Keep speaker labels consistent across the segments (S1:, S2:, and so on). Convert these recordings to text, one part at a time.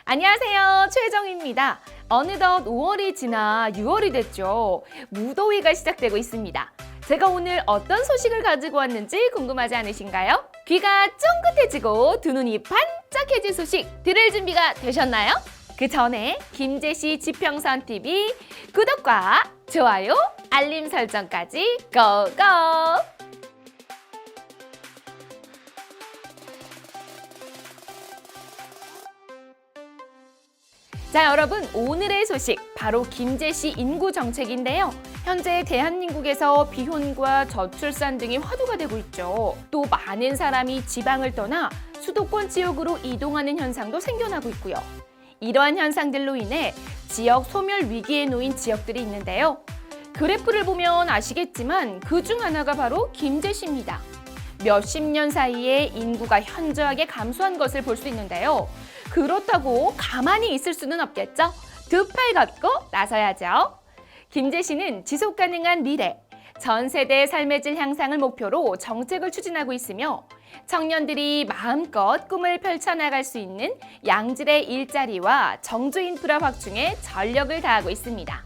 S1: 안녕하세요. 최정입니다. 어느덧 5월이 지나 6월이 됐죠. 무더위가 시작되고 있습니다. 제가 오늘 어떤 소식을 가지고 왔는지 궁금하지 않으신가요? 귀가 쫑긋해지고 두 눈이 반짝해질 소식 들을 준비가 되셨나요? 그 전에 김제시 지평선TV 구독과 좋아요, 알림 설정까지 고고! 자, 여러분, 오늘의 소식 바로 김제시 인구 정책인데요. 현재 대한민국에서 비혼과 저출산 등이 화두가 되고 있죠. 또 많은 사람이 지방을 떠나 수도권 지역으로 이동하는 현상도 생겨나고 있고요. 이러한 현상들로 인해 지역 소멸 위기에 놓인 지역들이 있는데요. 그래프를 보면 아시겠지만 그중 하나가 바로 김제시입니다. 몇십 년 사이에 인구가 현저하게 감소한 것을 볼 수 있는데요. 그렇다고 가만히 있을 수는 없겠죠? 두 팔 걷고 나서야죠. 김제시는 지속가능한 미래, 전 세대 삶의 질 향상을 목표로 정책을 추진하고 있으며 청년들이 마음껏 꿈을 펼쳐나갈 수 있는 양질의 일자리와 정주 인프라 확충에 전력을 다하고 있습니다.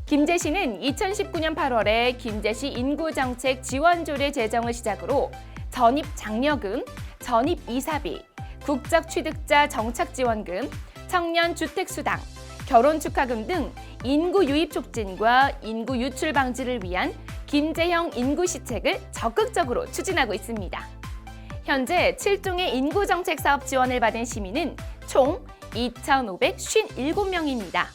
S1: 김제시는 2019년 8월에 김제시 인구정책 지원조례 제정을 시작으로 전입 장려금, 전입 이사비, 국적취득자 정착지원금, 청년주택수당, 결혼축하금 등 인구 유입 촉진과 인구 유출 방지를 위한 김제형 인구시책을 적극적으로 추진하고 있습니다. 현재 7종의 인구정책 사업 지원을 받은 시민은 총 2,557명입니다.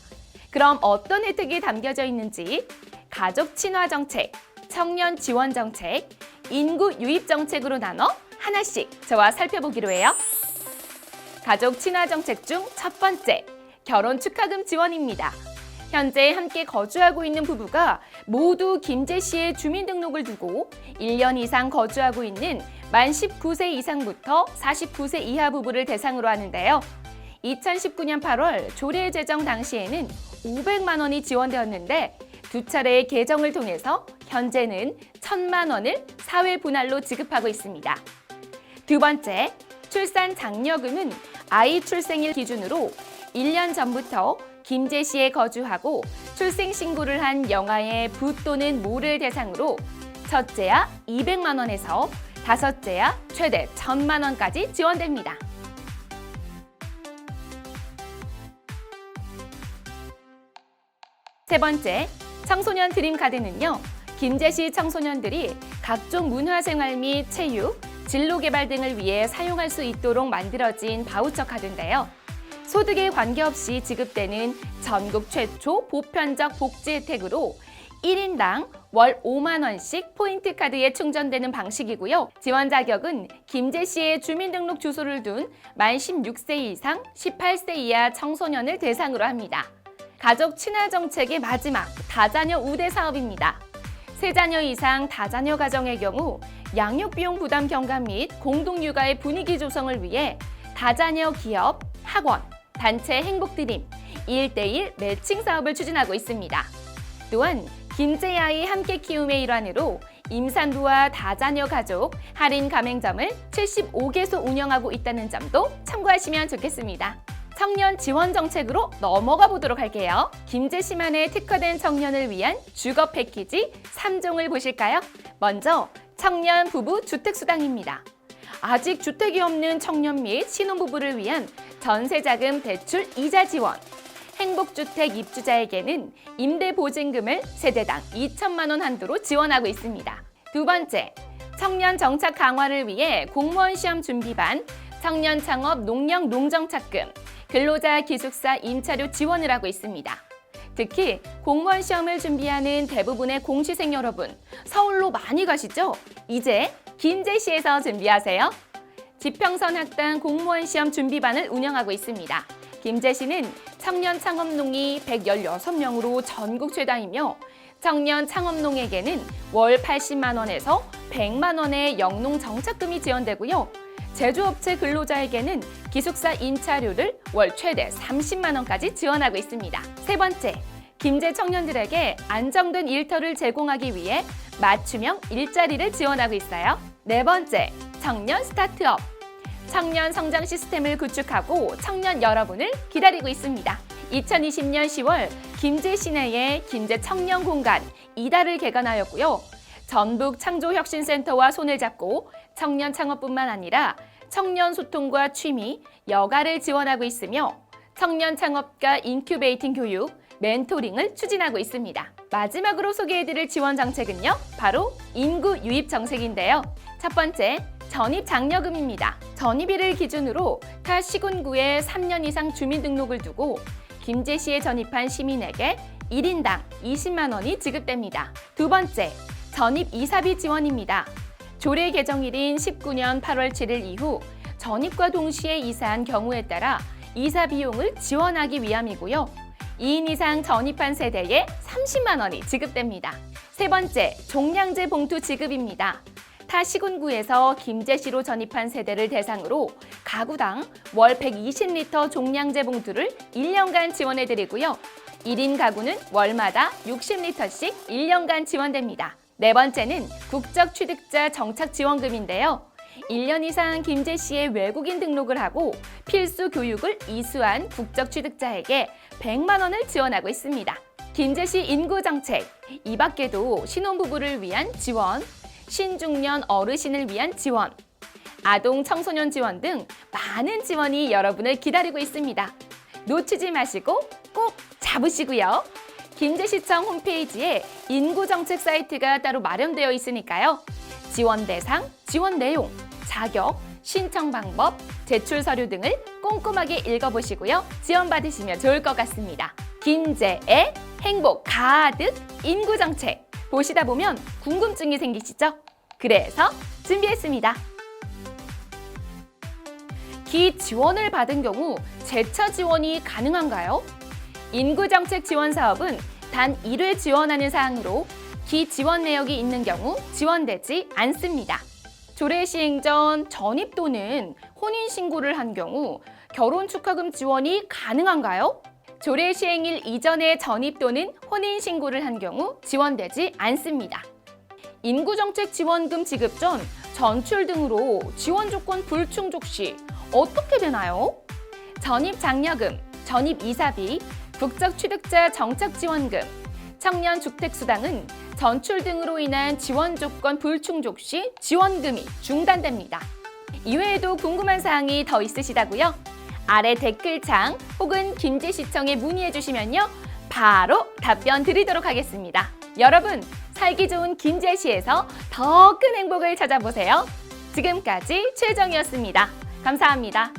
S1: 그럼 어떤 혜택이 담겨져 있는지 가족 친화 정책, 청년 지원 정책, 인구 유입 정책으로 나눠 하나씩 저와 살펴보기로 해요. 가족 친화 정책 중 첫 번째, 결혼 축하금 지원입니다. 현재 함께 거주하고 있는 부부가 모두 김제시에 주민등록을 두고 1년 이상 거주하고 있는 만 19세 이상부터 49세 이하 부부를 대상으로 하는데요. 2019년 8월 조례 제정 당시에는 500만 원이 지원되었는데 두 차례의 개정을 통해서 현재는 1,000만 원을 사회 분할로 지급하고 있습니다. 두 번째, 출산 장려금은 아이 출생일 기준으로 1년 전부터 김제시에 거주하고 출생 신고를 한 영아의 부 또는 모를 대상으로 첫째야 200만 원에서 다섯째야 최대 1,000만 원까지 지원됩니다. 세 번째, 청소년 드림카드는요. 김제시 청소년들이 각종 문화생활 및 체육, 진로개발 등을 위해 사용할 수 있도록 만들어진 바우처 카드인데요. 소득에 관계없이 지급되는 전국 최초 보편적 복지 혜택으로 1인당 월 5만 원씩 포인트 카드에 충전되는 방식이고요. 지원 자격은 김제시에 주민등록 주소를 둔 만 16세 이상 18세 이하 청소년을 대상으로 합니다. 가족 친화 정책의 마지막, 다자녀 우대 사업입니다. 세 자녀 이상 다자녀 가정의 경우 양육비용 부담 경감 및 공동육아의 분위기 조성을 위해 다자녀 기업, 학원, 단체 행복드림, 1대1 매칭 사업을 추진하고 있습니다. 또한 김제아이 함께 키움의 일환으로 임산부와 다자녀 가족 할인 가맹점을 75개소 운영하고 있다는 점도 참고하시면 좋겠습니다. 청년 지원 정책으로 넘어가 보도록 할게요. 김제시만의 특화된 청년을 위한 주거 패키지 3종을 보실까요? 먼저 청년 부부 주택수당입니다. 아직 주택이 없는 청년 및 신혼부부를 위한 전세자금 대출 이자 지원, 행복주택 입주자에게는 임대보증금을 세대당 2천만 원 한도로 지원하고 있습니다. 두 번째, 청년 정착 강화를 위해 공무원 시험 준비반, 청년 창업 농령 농정착금, 근로자 기숙사 임차료 지원을 하고 있습니다. 특히 공무원 시험을 준비하는 대부분의 공시생 여러분, 서울로 많이 가시죠? 이제 김제시에서 준비하세요. 지평선 학당 공무원 시험 준비반을 운영하고 있습니다. 김제시는 청년 창업농이 116명으로 전국 최다이며 청년 창업농에게는 월 80만 원에서 100만 원의 영농 정착금이 지원되고요. 제조업체 근로자에게는 기숙사 임차료를 월 최대 30만 원까지 지원하고 있습니다. 세 번째, 김제 청년들에게 안정된 일터를 제공하기 위해 맞춤형 일자리를 지원하고 있어요. 네 번째, 청년 스타트업. 청년 성장 시스템을 구축하고 청년 여러분을 기다리고 있습니다. 2020년 10월 김제 시내에 김제 청년 공간 2달을 개관하였고요. 전북 창조혁신센터와 손을 잡고 청년 창업뿐만 아니라 청년 소통과 취미, 여가를 지원하고 있으며 청년 창업과 인큐베이팅 교육, 멘토링을 추진하고 있습니다. 마지막으로 소개해드릴 지원 정책은요, 바로 인구 유입 정책인데요. 첫 번째, 전입 장려금입니다. 전입일을 기준으로 타 시군구에 3년 이상 주민등록을 두고 김제시에 전입한 시민에게 1인당 20만 원이 지급됩니다. 두 번째, 전입 이사비 지원입니다. 조례 개정일인 19년 8월 7일 이후 전입과 동시에 이사한 경우에 따라 이사 비용을 지원하기 위함이고요. 2인 이상 전입한 세대에 30만 원이 지급됩니다. 세 번째, 종량제 봉투 지급입니다. 타 시군구에서 김제시로 전입한 세대를 대상으로 가구당 월 120리터 종량제 봉투를 1년간 지원해드리고요. 1인 가구는 월마다 60리터씩 1년간 지원됩니다. 네 번째는 국적 취득자 정착 지원금인데요. 1년 이상 김제시에 외국인 등록을 하고 필수 교육을 이수한 국적 취득자에게 100만 원을 지원하고 있습니다. 김제시 인구정책, 이 밖에도 신혼부부를 위한 지원, 신중년 어르신을 위한 지원, 아동 청소년 지원 등 많은 지원이 여러분을 기다리고 있습니다. 놓치지 마시고 꼭 잡으시고요. 김제시청 홈페이지에 인구정책 사이트가 따로 마련되어 있으니까요. 지원 대상, 지원 내용, 자격, 신청 방법, 제출 서류 등을 꼼꼼하게 읽어보시고요. 지원받으시면 좋을 것 같습니다. 김제의 행복 가득 인구정책. 보시다 보면 궁금증이 생기시죠? 그래서 준비했습니다. 기 지원을 받은 경우 재차 지원이 가능한가요? 인구정책 지원 사업은 단 1회 지원하는 사항으로 기 지원 내역이 있는 경우 지원되지 않습니다. 조례 시행 전 전입 또는 혼인신고를 한 경우 결혼 축하금 지원이 가능한가요? 조례 시행일 이전에 전입 또는 혼인신고를 한 경우 지원되지 않습니다. 인구정책 지원금 지급 전 전출 등으로 지원 조건 불충족 시 어떻게 되나요? 전입 장려금, 전입 이사비, 국적 취득자 정착 지원금, 청년 주택수당은 전출 등으로 인한 지원 조건 불충족 시 지원금이 중단됩니다. 이외에도 궁금한 사항이 더 있으시다고요? 아래 댓글창 혹은 김제시청에 문의해 주시면요. 바로 답변 드리도록 하겠습니다. 여러분, 살기 좋은 김제시에서 더 큰 행복을 찾아보세요. 지금까지 최정이었습니다. 감사합니다.